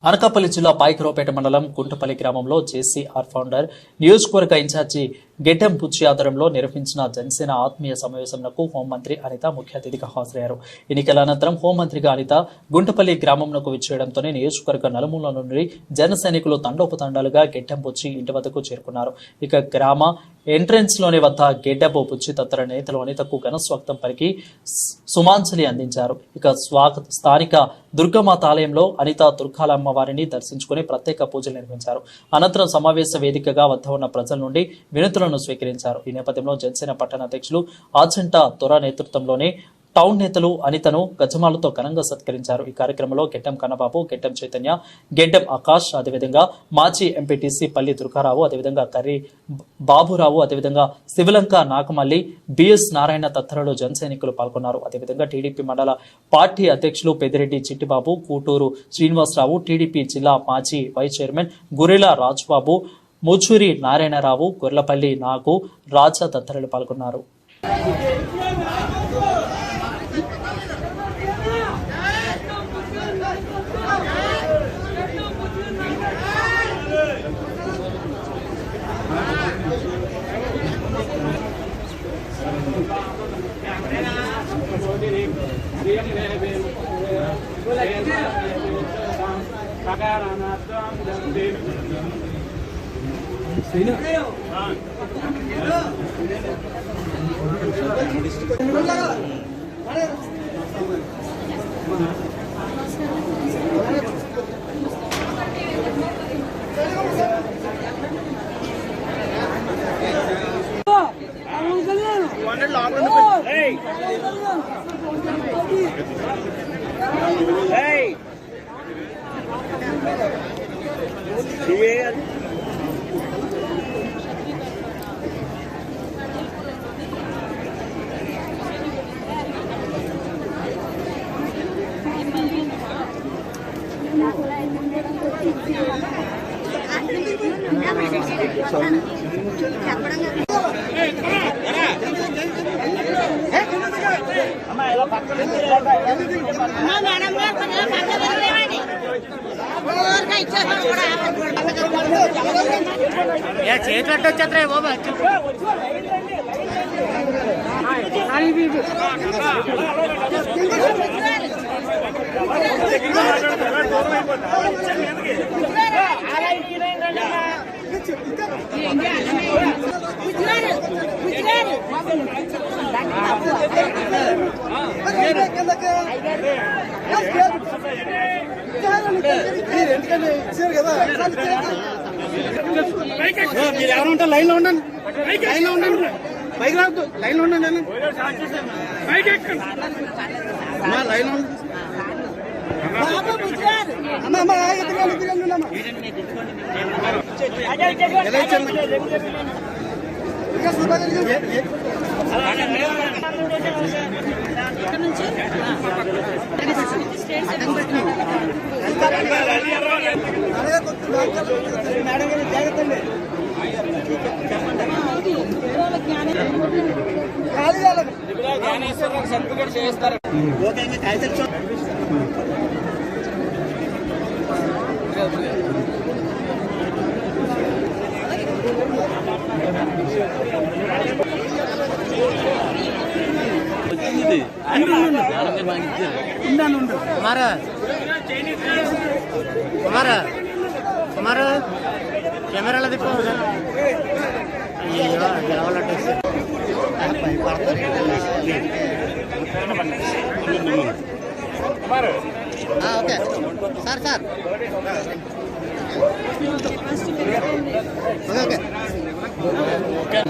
అనకాపల్లి జిల్లా పాయకరావుపేట మండలం కుంటపల్లి గ్రామంలో జేసీఆర్ ఫౌండర్ నియోజకవర్గ ఇన్ఛార్జి గెడ్డెం బుచ్చి ఆధ్వర్యంలో నిర్వహించిన జనసేన ఆత్మీయ సమావేశంకు హోంమంత్రి అనిత ముఖ్య అతిథిగా హాజరయ్యారు. ఎన్నికల అనంతరం హోంమంత్రిగా అనిత గుంటపల్లి గ్రామంకు విచ్చేయడంతోనే నియోజకవర్గ నలుమూల నుండి జన సైనికులు తండోపతండాలుగా గెడ్డెం బుచ్చి ఇంటి వద్దకు చేరుకున్నారు. ఇక గ్రామ ఎంట్రెన్స్ లోని వద్ద గెడ్డెం బుచ్చి తదితర నేతలు అనితకు ఘన స్వాగతం పలికి సుమాంజలి అందించారు. ఇక స్థానిక దుర్గమాత ఆలయంలో అనిత దుర్గాలమ్మ వారిని దర్శించుకుని ప్రత్యేక పూజలు నిర్వహించారు. అనంతరం సమావేశ వేదికగా వద్ద ఉన్న ప్రజల నుండి వినతులను స్వీకరించారు. ఈ నేపథ్యంలో జనసేన పట్టణ అధ్యక్షులు ఆచంట తొర నేతృత్వంలోని టౌన్ నేతలు అనితను గజమాలతో ఘనంగా సత్కరించారు. ఈ కార్యక్రమంలో గెడ్డెం కన్నబాబు, గెడ్డెం చైతన్య, గెడ్డెం ఆకాష్, అదేవిధంగా మాజీ ఎంపీటీసీ పల్లి దుర్గారావు, అదేవిధంగా కర్రీ బాబురావు, అదేవిధంగా శివలంక నాగమల్లి, బిఎస్ నారాయణ తదితరులు జన సైనికులు పాల్గొన్నారు. అదేవిధంగా టీడీపీ మండల పార్టీ అధ్యక్షులు పెద్దిరెడ్డి చిట్టిబాబు, కూటూరు శ్రీనివాసరావు, టీడీపీ జిల్లా మాజీ వైస్ చైర్మన్ గురిలా రాజుబాబు, ముచూరి నారాయణరావు, గొర్లపల్లి నాగు, రాజా తదితరులు పాల్గొన్నారు. చేతులట్టు బాబా మీరు ఎవరు ఉంటారు? లైన్ లో ఉండండి, లైన్ లో ఉండండి, పైకి రావద్దు, లైన్ లో ఉండండి, లైన్ లో సర్టిఫికేట్ చేస్తారు. కుమార్ కెమెరాలో తిప్పు. Okay sir sir okay